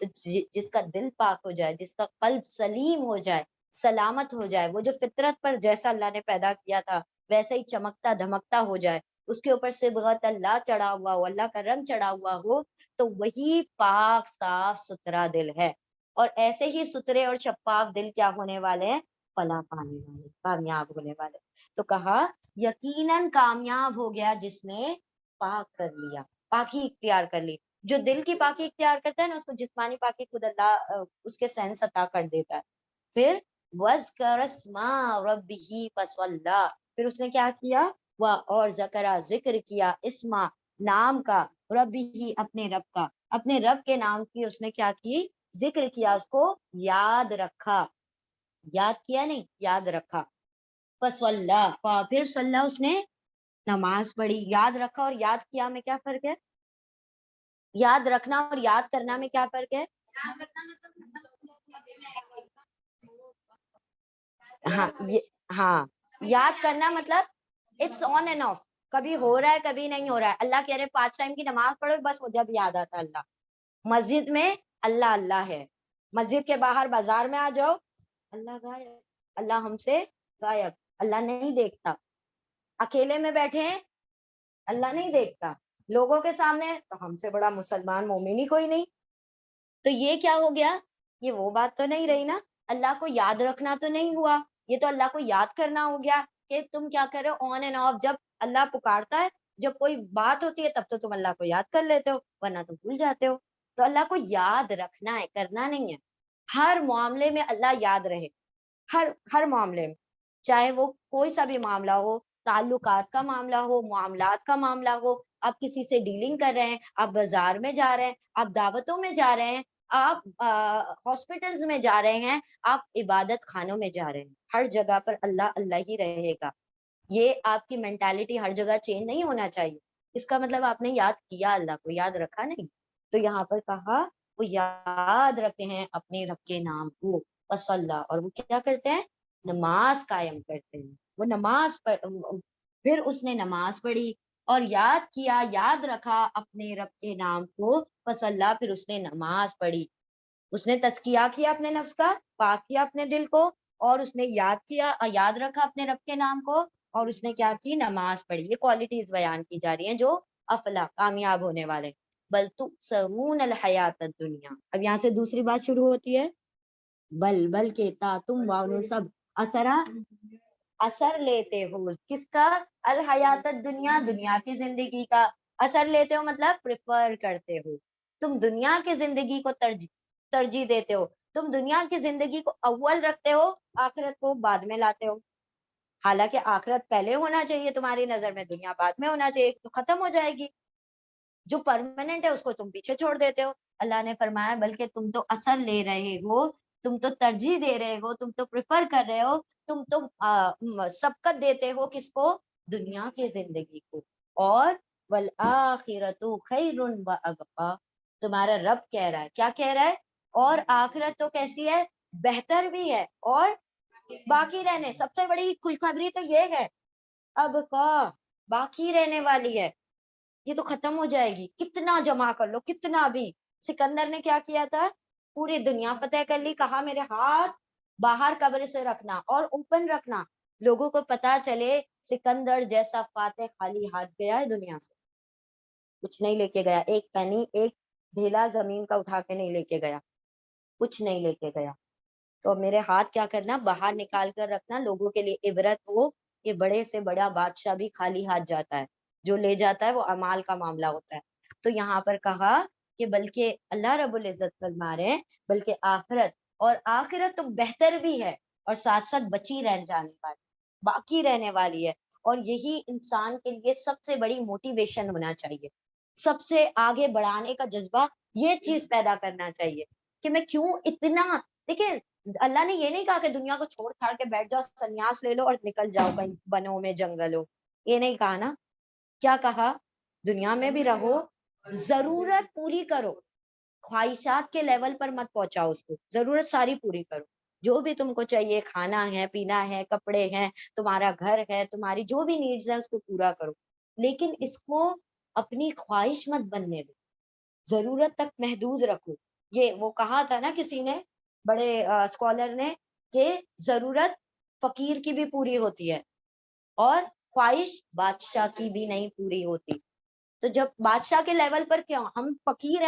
تو جس کا دل پاک ہو جائے، جس کا قلب سلیم ہو جائے، سلامت ہو جائے، وہ جو فطرت پر جیسا اللہ نے پیدا کیا تھا ویسا ہی چمکتا دھمکتا ہو جائے، اس کے اوپر صبغت اللہ چڑھا ہوا ہو، اللہ کا رنگ چڑھا ہوا ہو، تو وہی پاک صاف ستھرا دل ہے. اور ایسے ہی ستھرے اور شفاف دل کیا ہونے والے ہیں؟ فلاح پانے والے، کامیاب ہونے والے. تو کہا یقیناً کامیاب ہو گیا جس نے پاک کر لیا، پاکی اختیار کر لی. جو دل کی پاکی اختیار کرتا ہے نا اس کو جسمانی پاکی خود اللہ اس کے سینس عطا کر دیتا ہے. پھر وَذْكَرَ اسْمَ رَبِّهِ فَصَلَّى، پھر اس نے کیا کیا، اور ذکر کیا اسما نام کا، ربی اپنے رب کا، اپنے رب کے نام کی اس نے کیا کی، ذکر کیا، اس کو یاد رکھا. یاد کیا نہیں، یاد رکھا. فَصَلَّى، پھر صلی اس نے نماز پڑھی. یاد رکھا اور یاد کیا میں کیا فرق ہے؟ یاد رکھنا اور یاد کرنا میں کیا فرق ہے؟ ہاں ہاں، یاد کرنا مطلب اٹس آن اینڈ آف، کبھی ہو رہا ہے کبھی نہیں ہو رہا ہے. اللہ کہہ رہے 5 ٹائم کی نماز پڑھو، بس وہ جب یاد آتا اللہ. مسجد میں اللہ اللہ ہے، مسجد کے باہر بازار میں آ جاؤ اللہ غائب، اللہ ہم سے غائب، اللہ نہیں دیکھتا. اکیلے میں بیٹھے ہیں اللہ نہیں دیکھتا. لوگوں کے سامنے تو ہم سے بڑا مسلمان مومن ہی کوئی نہیں. تو یہ کیا ہو گیا؟ یہ وہ بات تو نہیں رہی نا. اللہ کو یاد رکھنا تو نہیں ہوا, یہ تو اللہ کو یاد کرنا ہو گیا کہ تم کیا کر رہے ہو آن اینڈ آف. جب اللہ پکارتا ہے, جب کوئی بات ہوتی ہے تب تو تم اللہ کو یاد کر لیتے ہو, ورنہ تم بھول جاتے ہو. تو اللہ کو یاد رکھنا ہے, کرنا نہیں ہے. ہر معاملے میں اللہ یاد رہے, ہر معاملے میں, چاہے وہ کوئی سا بھی معاملہ ہو, تعلقات کا معاملہ ہو, معاملات کا معاملہ ہو, آپ کسی سے ڈیلنگ کر رہے ہیں, آپ بازار میں جا رہے ہیں, آپ دعوتوں میں جا رہے ہیں, آپ ہاسپٹلز میں جا رہے ہیں, آپ عبادت خانوں میں جا رہے ہیں, ہر جگہ پر اللہ اللہ ہی رہے گا. یہ آپ کی مینٹالٹی ہر جگہ چینج نہیں ہونا چاہیے. اس کا مطلب آپ نے یاد کیا, اللہ کو یاد رکھا نہیں. تو یہاں پر کہا وہ یاد رکھتے ہیں اپنے رب کے نام کو, وصلی, اور وہ کیا کرتے ہیں؟ نماز قائم کرتے ہیں. وہ نماز پھر اس نے نماز پڑھی اور یاد کیا, یاد رکھا اپنے رب کے نام کو, وصلی, پھر اس نے نماز پڑھی. اس نے تزکیہ کیا اپنے نفس کا, پاک کیا اپنے دل کو, اور اس نے یاد کیا, یاد رکھا اپنے رب کے نام کو, اور اس نے کیا کی؟ نماز پڑھی. یہ کوالٹیز بیان کی جا رہی ہیں جو افلاح, کامیاب ہونے والے. بل تؤثرون الحیات الدنیا. اب یہاں سے دوسری بات شروع ہوتی ہے, بل کے تا تم واؤ سب اثر لیتے ہو. کس کا؟ الحیات الدنیا, دنیا کی زندگی کا اثر لیتے ہو, مطلب پریفر کرتے ہو. تم دنیا کی زندگی کو ترجیح دیتے ہو. تم دنیا کی زندگی کو اول رکھتے ہو, آخرت کو بعد میں لاتے ہو. حالانکہ آخرت پہلے ہونا چاہیے تمہاری نظر میں, دنیا بعد میں ہونا چاہیے, تو ختم ہو جائے گی. جو پرماننٹ ہے اس کو تم پیچھے چھوڑ دیتے ہو. اللہ نے فرمایا بلکہ تم تو اثر لے رہے ہو, تم تو ترجیح دے رہے ہو, تم تو پریفر کر رہے ہو, تم تو سبقت دیتے ہو کس کو؟ دنیا کی زندگی کو. اور والآخرۃ خیر وابقیٰ, تمہارا رب کہہ رہا ہے, کیا کہہ رہا ہے؟ اور آخرت تو کیسی ہے؟ بہتر بھی ہے اور باقی رہنے. سب سے بڑی خوشخبری تو یہ ہے, اب کا باقی رہنے والی ہے. یہ تو ختم ہو جائے گی, کتنا جمع کر لو, کتنا بھی. سکندر نے کیا کیا تھا؟ پوری دنیا فتح کر لی. کہا میرے ہاتھ باہر قبر سے رکھنا اور اوپن رکھنا, لوگوں کو پتا چلے سکندر جیسا فاتح خالی ہاتھ گیا ہے دنیا سے, کچھ نہیں لے کے گیا. ایک پینی, ایک ڈھیلا زمین کا اٹھا کے نہیں لے کے گیا, کچھ نہیں لے کے گیا. تو میرے ہاتھ کیا کرنا؟ باہر نکال کر رکھنا, لوگوں کے لیے عبرت ہو کہ بڑے سے بڑا بادشاہ بھی خالی ہاتھ جاتا ہے, جو لے جاتا ہے وہ اعمال کا معاملہ ہوتا ہے. تو یہاں پر کہا کہ بلکہ اللہ رب العزت فرما رہے ہیں بلکہ آخرت, اور آخرت تو بہتر بھی ہے اور ساتھ ساتھ بچی رہ جانے والی, باقی رہنے والی ہے. اور یہی انسان کے لیے سب سے بڑی موٹیویشن ہونا چاہیے, سب سے آگے بڑھانے کا جذبہ یہ چیز پیدا کرنا چاہیے کہ میں کیوں اتنا. دیکھیں, اللہ نے یہ نہیں کہا کہ دنیا کو چھوڑ چھاڑ کے بیٹھ جاؤ, سنیاس لے لو اور نکل جاؤ کہیں بنوں میں, جنگلوں, یہ نہیں کہا نا. کیا کہا؟ دنیا میں بھی رہو, ضرورت پوری کرو, خواہشات کے لیول پر مت پہنچاؤ اس کو, ضرورت ساری پوری کرو. جو بھی تم کو چاہیے, کھانا ہے, پینا ہے, کپڑے ہیں, تمہارا گھر ہے, تمہاری جو بھی نیڈز ہے اس کو پورا کرو, لیکن اس کو اپنی خواہش مت بننے دو, ضرورت تک محدود رکھو. یہ وہ کہا تھا نا کسی نے, بڑے اسکالر نے, کہ ضرورت فقیر کی بھی پوری ہوتی ہے اور خواہش بادشاہ کی بھی نہیں پوری ہوتی. تو جب بادشاہ کے لیول پر کیوں ہم فقیر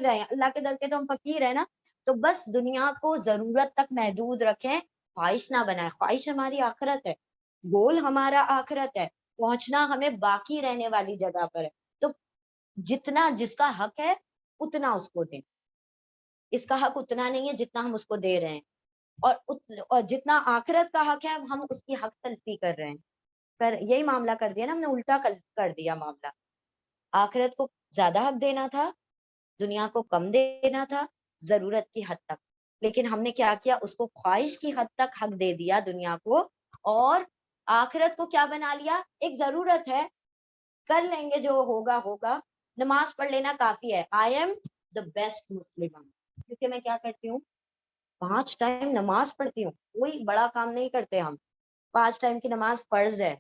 رہے, اللہ کے در کے تو ہم فقیر ہیں نا, تو بس دنیا کو ضرورت تک محدود رکھیں, خواہش نہ بنائیں. خواہش ہماری آخرت ہے, گول ہمارا آخرت ہے, پہنچنا ہمیں باقی رہنے والی جگہ پر ہے. تو جتنا جس کا حق ہے اتنا اس کو دیں, اس کا حق اتنا نہیں ہے جتنا ہم اس کو دے رہے ہیں, اور جتنا آخرت کا حق ہے ہم اس کی حق تلفی کر رہے ہیں. یہی معاملہ کر دیا نا ہم نے, الٹا کر دیا معاملہ. آخرت کو زیادہ حق دینا تھا, دنیا کو کم دینا تھا, ضرورت کی حد تک. لیکن ہم نے کیا کیا؟ اس کو خواہش کی حد تک حق دے دیا دنیا کو, اور آخرت کو کیا بنا لیا؟ ایک ضرورت ہے, کر لیں گے, جو ہوگا ہوگا. نماز پڑھ لینا کافی ہے. آئی ایم دا بیسٹ مسلم, کیونکہ میں کیا کرتی ہوں؟ 5 ٹائم نماز پڑھتی ہوں. کوئی بڑا کام نہیں کرتے ہم, 5 ٹائم کی نماز فرض ہے.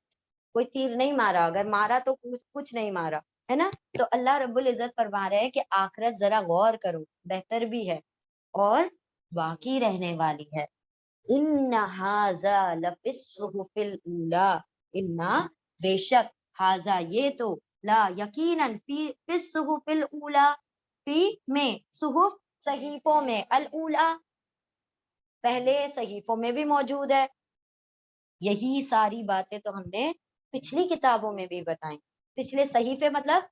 کوئی تیر نہیں مارا, اگر مارا تو کچھ نہیں مارا, ہے نا. تو اللہ رب العزت فرما رہے ہیں کہ آخرت ذرا غور کرو, بہتر بھی ہے اور باقی رہنے والی ہے. ان ھذا لفی الصحف الاولی, ان بے شک, ھذا یہ تو, لا یقیناً فی الصحف الاولی، فی میں، صحف صحیفوں میں، الاولی پہلے صحیفوں میں بھی موجود ہے. یہی ساری باتیں تو ہم نے پچھلی کتابوں میں بھی بتائیں. پچھلے صحیفے مطلب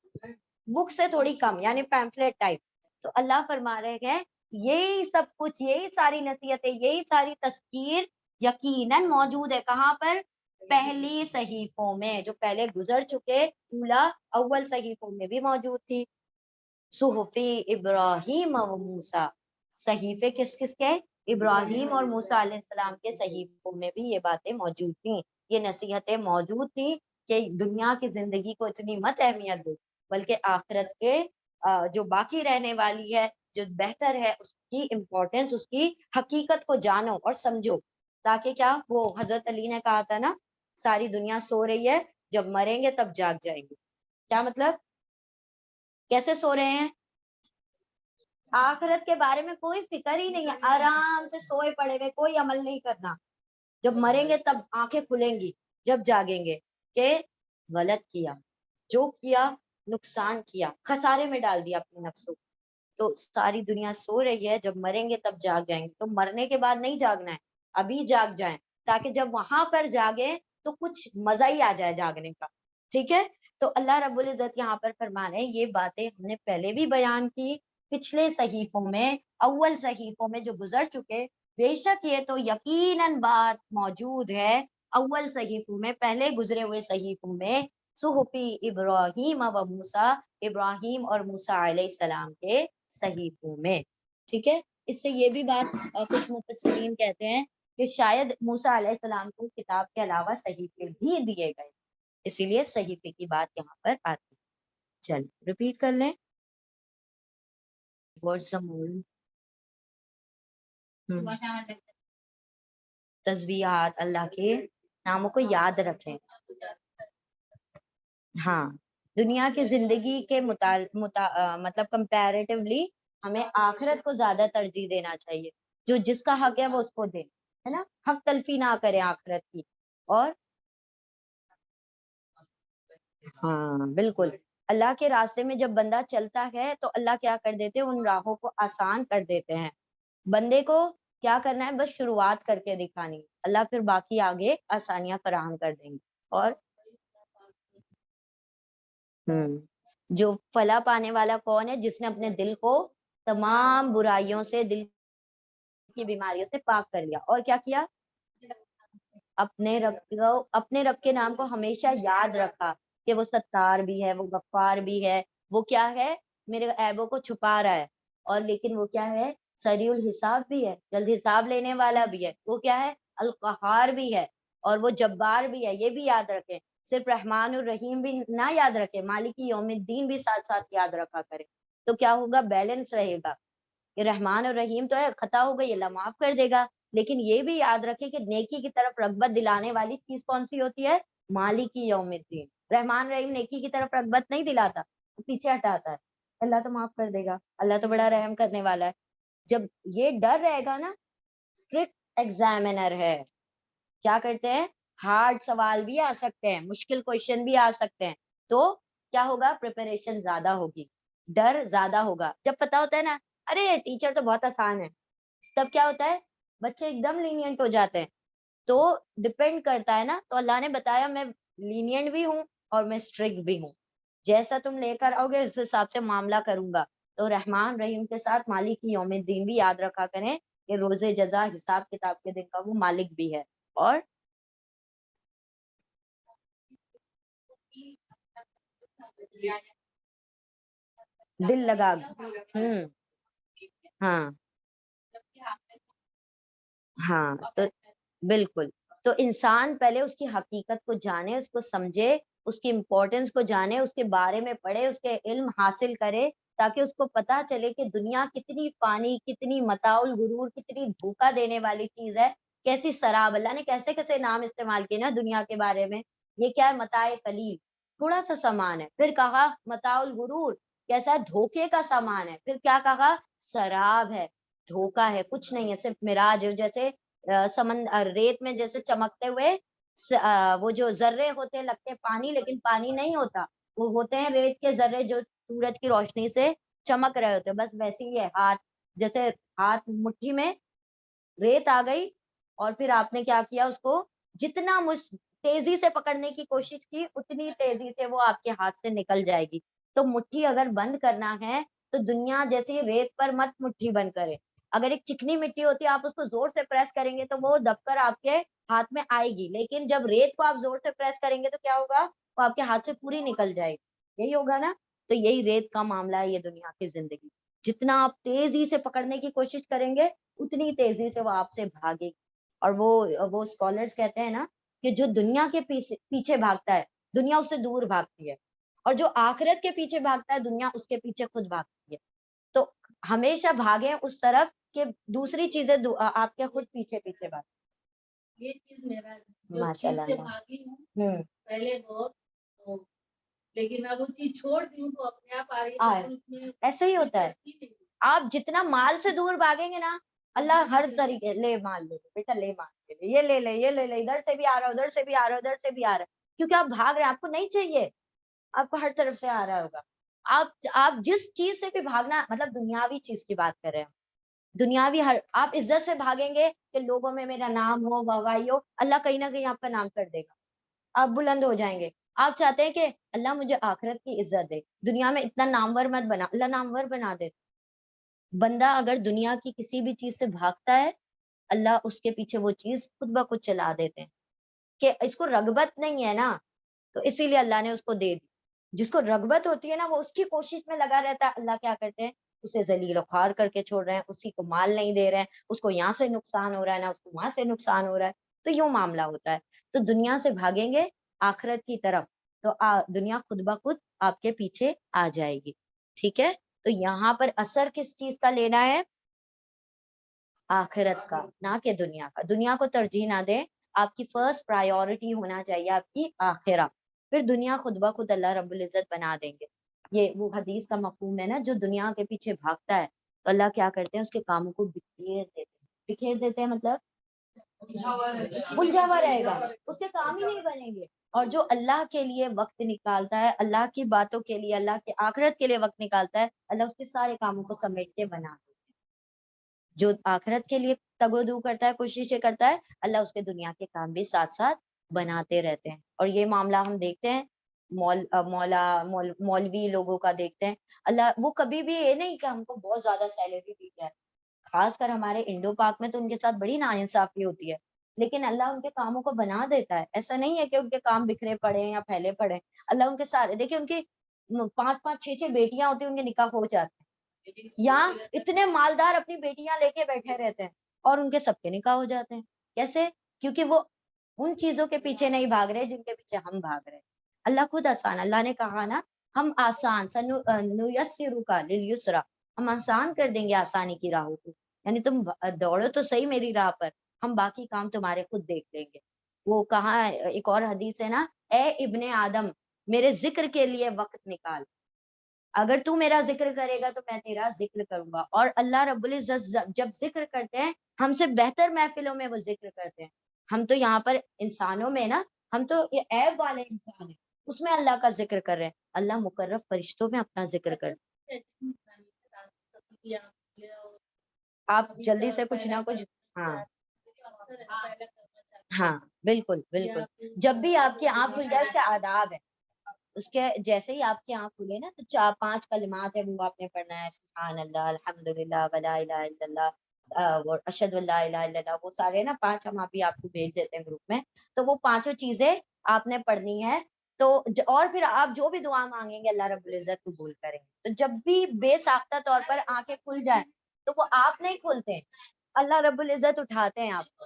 بک سے تھوڑی کم، یعنی پیمفلیٹ ٹائپ. تو اللہ فرما رہے ہیں یہی سب کچھ، یہی ساری نصیحتیں، یہی ساری تذکیر یقیناً موجود ہے. کہاں پر؟ پہلی صحیفوں میں، جو پہلے گزر چکے اولا اول صحیفوں میں بھی موجود تھی. صحف ابراہیم و موسیٰ، صحیفے کس کس کے؟ ابراہیم اور موسیٰ علیہ السلام کے صحیفوں میں بھی یہ باتیں موجود تھیں، یہ نصیحتیں موجود تھیں کہ دنیا کی زندگی کو اتنی مت اہمیت دو، بلکہ آخرت کے جو باقی رہنے والی ہے، جو بہتر ہے، اس کی امپورٹنس، اس کی حقیقت کو جانو اور سمجھو. تاکہ کیا، وہ حضرت علی نے کہا تھا نا، ساری دنیا سو رہی ہے، جب مریں گے تب جاگ جائیں گے. کیا مطلب؟ کیسے سو رہے ہیں؟ آخرت کے بارے میں کوئی فکر ہی نہیں ہے، آرام سے سوئے پڑے ہوئے، کوئی عمل نہیں کرنا. جب مریں گے تب آنکھیں کھلیں گی، جب جاگیں گے کہ غلط کیا، جو کیا نقصان کیا، خسارے میں ڈال دیا اپنے نفس کو. تو ساری دنیا سو رہی ہے، جب مریں گے تب جاگ جائیں گے. تو مرنے کے بعد نہیں جاگنا ہے، ابھی جاگ جائیں، تاکہ جب وہاں پر جاگے تو کچھ مزہ ہی آ جائے جاگنے کا. ٹھیک ہے؟ تو اللہ رب العزت یہاں پر فرما رہے ہیں یہ باتیں ہم نے پہلے بھی بیان کی پچھلے صحیفوں میں، اول صحیفوں میں جو گزر چکے. بے شک یہ تو یقیناً بات موجود ہے اول صحیفوں میں، پہلے گزرے ہوئے صحیفوں میں، صحفی ابراہیم و موسیٰ، ابراہیم اور موسیٰ علیہ السلام کے صحیفوں میں. ٹھیک ہے؟ اس سے یہ بھی بات کچھ مفسرین کہتے ہیں کہ شاید موسیٰ علیہ السلام کو کتاب کے علاوہ صحیفے بھی دیے گئے، اسی لیے صحیفے کی بات یہاں پر آتی. چل ریپیٹ کر لیں. تسبیحات، اللہ کے ناموں کو یاد رکھیں. ہاں، دنیا کی زندگی کے مطلب کمپیریٹیولی ہمیں آخرت کو زیادہ ترجیح دینا چاہیے. جو جس کا حق ہے وہ اس کو دے، ہے نا، حق تلفی نہ کریں آخرت کی. اور ہاں بالکل، اللہ کے راستے میں جب بندہ چلتا ہے تو اللہ کیا کر دیتے ہیں، ان راہوں کو آسان کر دیتے ہیں. بندے کو کیا کرنا ہے، بس شروعات کر کے دکھانی، اللہ پھر باقی آگے آسانیاں فراہم کر دیں گے. اور جو فلاح پانے والا کون ہے؟ جس نے اپنے دل کو تمام برائیوں سے، دل کی بیماریوں سے پاک کر لیا. اور کیا کیا؟ اپنے رب کے نام کو ہمیشہ یاد رکھا کہ وہ ستار بھی ہے، وہ غفار بھی ہے، وہ کیا ہے، میرے عیبوں کو چھپا رہا ہے. اور لیکن وہ کیا ہے، سریع الحساب بھی ہے، جلد حساب لینے والا بھی ہے. وہ کیا ہے، القہار بھی ہے، اور وہ جبار بھی ہے. یہ بھی یاد رکھیں. صرف رحمان الرحیم بھی نہ یاد رکھے، مالک یوم الدین بھی ساتھ ساتھ یاد رکھا کرے. تو کیا ہوگا، بیلنس رہے گا کہ رحمان الرحیم تو ہے، خطا ہو گئی اللہ معاف کر دے گا، لیکن یہ بھی یاد رکھے کہ نیکی کی طرف رغبت دلانے والی چیز کون سی ہوتی ہے؟ مالک یوم الدین. رحمان رحیم نیکی کی طرف رغبت نہیں دلاتا، پیچھے ہٹاتا ہے. اللہ تو معاف کر دے گا، اللہ تو بڑا رحم کرنے والا ہے. جب یہ ڈر رہے گا نا، اسٹرکٹ ایگزامینر ہے، کیا کرتے ہیں، ہارڈ سوال بھی آ سکتے ہیں، مشکل کوشچن بھی آ سکتے ہیں. تو کیا ہوگا، پریپریشن زیادہ ہوگی، ڈر زیادہ ہوگا. جب پتا ہوتا ہے نا، ارے ٹیچر تو بہت آسان ہے، تب کیا ہوتا ہے، بچے ایک دم لینینٹ ہو جاتے ہیں. تو ڈپینڈ کرتا ہے نا. تو اللہ نے بتایا میں لینینٹ بھی ہوں اور میں اسٹرکٹ بھی ہوں، جیسا تم لے کر آؤ گے اس حساب سے معاملہ کروں گا. تو رحمان رحیم کے ساتھ مالک یوم الدین بھی یاد رکھا کریں کہ روز جزا، حساب کتاب کے دن کا وہ مالک بھی ہے. اور دل لگا. ہاں ہاں، تو بالکل. تو انسان پہلے اس کی حقیقت کو جانے، اس کو سمجھے، اس کی امپورٹنس کو جانے، اس کے بارے میں پڑھے، اس کے علم حاصل کرے، تاکہ اس کو پتا چلے کہ دنیا کتنی فانی، کتنی متاع الغرور، کتنی دھوکہ دینے والی چیز ہے، کیسی سراب. اللہ نے کیسے کیسے نام استعمال کیے نا دنیا کے بارے میں. یہ کیا ہے، متاع قلیل، تھوڑا سا سامان ہے. پھر کہا متاع الغرور، کیسا دھوکے کا سامان ہے. پھر کیا کہا، سراب ہے، دھوکا ہے، کچھ نہیں ہے، صرف مراج ہے. جیسے ریت میں جیسے چمکتے ہوئے وہ جو ذرے ہوتے لگتے پانی، لیکن پانی نہیں ہوتا. وہ ہوتے ہیں ریت کے ذرے جو سورج کی روشنی سے چمک رہے ہوتے ہیں، بس ویسے ہی ہے ہاتھ، جیسے ہاتھ مٹھی میں ریت آ گئی اور پھر آپ نے کیا کیا، اس کو جتنا تیزی سے پکڑنے کی کوشش کی اتنی تیزی سے وہ آپ کے ہاتھ سے نکل جائے گی. تو مٹھی اگر بند کرنا ہے تو دنیا جیسی ریت پر مت مٹھی بند کرے. اگر ایک چکنی مٹی ہوتی ہے آپ اس کو زور سے پریس کریں گے تو وہ دب کر آپ کے ہاتھ میں آئے گی، لیکن جب ریت کو آپ زور سے پریس کریں گے تو کیا ہوگا، وہ آپ کے ہاتھ سے پوری نکل جائے گی. یہی ہوگا نا. تو یہی ریت کا معاملہ ہے یہ دنیا کی زندگی. جتنا آپ تیزی سے پکڑنے کی کوشش کریں گے اتنی تیزی سے وہ آپ سے بھاگے گی. اور وہ اسکالرز کہتے ہیں نا کہ جو دنیا کے پیچھے بھاگتا ہے دنیا اس سے دور بھاگتی ہے، اور جو آخرت کے پیچھے بھاگتا ہے دنیا اس کے پیچھے خود بھاگتی ہے. تو ہمیشہ بھاگیں اس طرف کہ دوسری چیزیں آپ کے خود پیچھے پیچھے بھاگیں. یہ چیز میرا جو ماشاء چیز سے اللہ. بھاگی ہوں پہلے بہت، لیکن اب وہ چیز چھوڑ دی ہوں تو اپنے آپ آ رہی ہے. اس میں ایسے ہی ہوتا ہے. آپ جتنا مال سے دور بھاگیں گے نا اللہ ہر طریقے، لے مال لے بیٹا، لے مال لے، یہ لے لے، یہ لے لے، ادھر سے بھی آ رہا ہے، ادھر سے بھی آ رہا ہے، ادھر سے بھی آ رہا ہے، کیونکہ آپ بھاگ رہے ہیں. آپ کو نہیں چاہیے، آپ کو ہر طرف سے آ رہا ہوگا. آپ جس چیز سے بھی بھاگنا، مطلب دنیاوی چیز کی بات کر رہے ہیں، دنیاوی آپ عزت سے بھاگیں گے کہ لوگوں میں میرا نام ہو، واہوائی ہو، اللہ کہیں نہ کہیں آپ کا نام کر دے گا، آپ بلند ہو جائیں گے. آپ چاہتے ہیں کہ اللہ مجھے آخرت کی عزت دے، دنیا میں اتنا نامور مت بنا، اللہ نامور بنا دے. بندہ اگر دنیا کی کسی بھی چیز سے بھاگتا ہے اللہ اس کے پیچھے وہ چیز خود بخود چلا دیتے ہیں کہ اس کو رغبت نہیں ہے نا، تو اسی لیے اللہ نے اس کو دے دی. جس کو رغبت ہوتی ہے نا وہ اس کی کوشش میں لگا رہتا ہے. اللہ کیا کرتے ہیں، اسے ذلیل و خوار کر کے چھوڑ رہے ہیں، اسی کو مال نہیں دے رہے ہیں، اس کو یہاں سے نقصان ہو رہا ہے نا اس کو وہاں سے نقصان ہو رہا ہے. تو یوں معاملہ ہوتا ہے. تو دنیا سے بھاگیں گے آخرت کی طرف تو دنیا خود بخود آپ کے پیچھے آ جائے گی. ٹھیک ہے. تو یہاں پر اثر کس چیز کا لینا ہے، آخرت کا، نہ کہ دنیا کا. دنیا کو ترجیح نہ دیں، آپ کی فرسٹ پرائیورٹی ہونا چاہیے آپ کی آخرت، پھر دنیا خود بخود اللہ رب العزت بنا دیں گے. یہ وہ حدیث کا مفہوم ہے نا، جو دنیا کے پیچھے بھاگتا ہے تو اللہ کیا کرتے ہیں، اس کے کاموں کو بکھیر دیتے ہیں، مطلب الجھا ہوا رہے گا، اس کے کام ہی نہیں بنیں گے. اور جو اللہ کے لیے وقت نکالتا ہے، اللہ کی باتوں کے لیے، اللہ کے آخرت کے لیے وقت نکالتا ہے، اللہ اس کے سارے کاموں کو سمیٹ کے بنا دیتا ہے. جو آخرت کے لیے تگودو کرتا ہے، کوششیں کرتا ہے، اللہ اس کے دنیا کے کام بھی ساتھ ساتھ بناتے رہتے ہیں. اور یہ معاملہ ہم دیکھتے ہیں مولوی لوگوں کا دیکھتے ہیں. اللہ وہ کبھی بھی یہ نہیں کہ ہم کو بہت زیادہ سیلری دی جائے، خاص کر ہمارے انڈو پاک میں تو ان کے ساتھ بڑی ناانصافی ہوتی ہے، لیکن اللہ ان کے کاموں کو بنا دیتا ہے. ایسا نہیں ہے کہ ان کے کام بکھرے پڑے یا پھیلے پڑے. اللہ ان کے سارے، دیکھیں ان کی 5-5 6 بیٹیاں ہوتی ہیں، ان کے نکاح ہو جاتے ہیں. یا اتنے مالدار اپنی بیٹیاں لے کے بیٹھے رہتے ہیں اور ان کے سب کے نکاح ہو جاتے ہیں. کیسے؟ کیونکہ وہ ان چیزوں کے پیچھے نہیں بھاگ رہے جن کے پیچھے ہم بھاگ رہے. اللہ خود آسان، اللہ نے کہا نا ہم آسان سنیسرک للیسرا، ہم آسان کر دیں گے آسانی کی راہوں کو. یعنی تم دوڑو تو صحیح میری راہ پر، ہم باقی کام تمہارے خود دیکھ لیں گے. وہ کہاں ایک اور حدیث ہے نا، اے ابن آدم میرے ذکر کے لیے وقت نکال، اگر تو میرا ذکر کرے گا تو میں تیرا ذکر کروں گا. اور اللہ رب العزت جب ذکر کرتے ہیں ہم سے بہتر محفلوں میں وہ ذکر کرتے ہیں. ہم تو یہاں پر انسانوں میں نا، ہم تو یہ عیب والے انسان ہیں، اس میں اللہ کا ذکر کر رہے ہیں. اللہ مقرب فرشتوں میں اپنا ذکر کر. آپ جلدی سے کچھ نہ کچھ. ہاں ہاں بالکل بالکل. جب بھی آپ کی آنکھ کھل جائے اس کے آداب ہے، اس کے جیسے ہی آپ کی آنکھ کھلے نا تو 4-5 کلمات ہے وہ آپ نے پڑھنا ہے، سبحان اللہ، الحمدللہ، ولا الہ الا اللہ، اور اشہد ان لا الہ الا اللہ. وہ سارے نا 5 ہم ابھی آپ کو بھیج دیتے ہیں گروپ میں. تو وہ 5 چیزیں آپ نے پڑھنی ہے. تو اور پھر آپ جو بھی دعا مانگیں گے اللہ رب العزت قبول کریں گے. تو جب بھی بے ساختہ طور پر آنکھیں کھل جائیں تو وہ آپ نہیں کھلتے، اللہ رب العزت اٹھاتے ہیں آپ کو.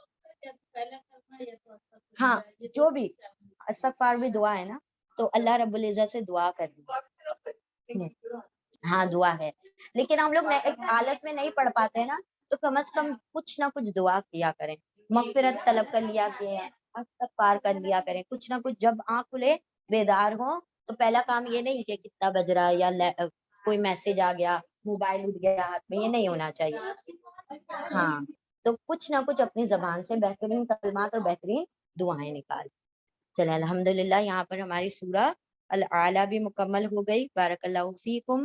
ہاں جو بھی استغفار بھی دعا ہے نا، تو اللہ رب العزت سے دعا کرنی. ہاں دعا ہے، لیکن ہم لوگ ایک حالت میں نہیں پڑھ پاتے نا، تو کم از کم کچھ نہ کچھ دعا کیا کریں، مغفرت طلب کر لیا کریں، استغفار کر لیا کریں، کچھ نہ کچھ. جب آنکھ کھلے بیدار ہو تو پہلا کام یہ نہیں کہ کتنا بج رہا ہے یا کوئی میسج آ گیا، موبائل اٹھ گیا ہاتھ میں، یہ نہیں ہونا چاہیے. ہاں تو کچھ نہ کچھ اپنی زبان سے بہترین کلمات اور بہترین دعائیں نکال. چلے الحمدللہ. یہاں پر ہماری سورہ العالی بھی مکمل ہو گئی. بارک اللہ فیکم.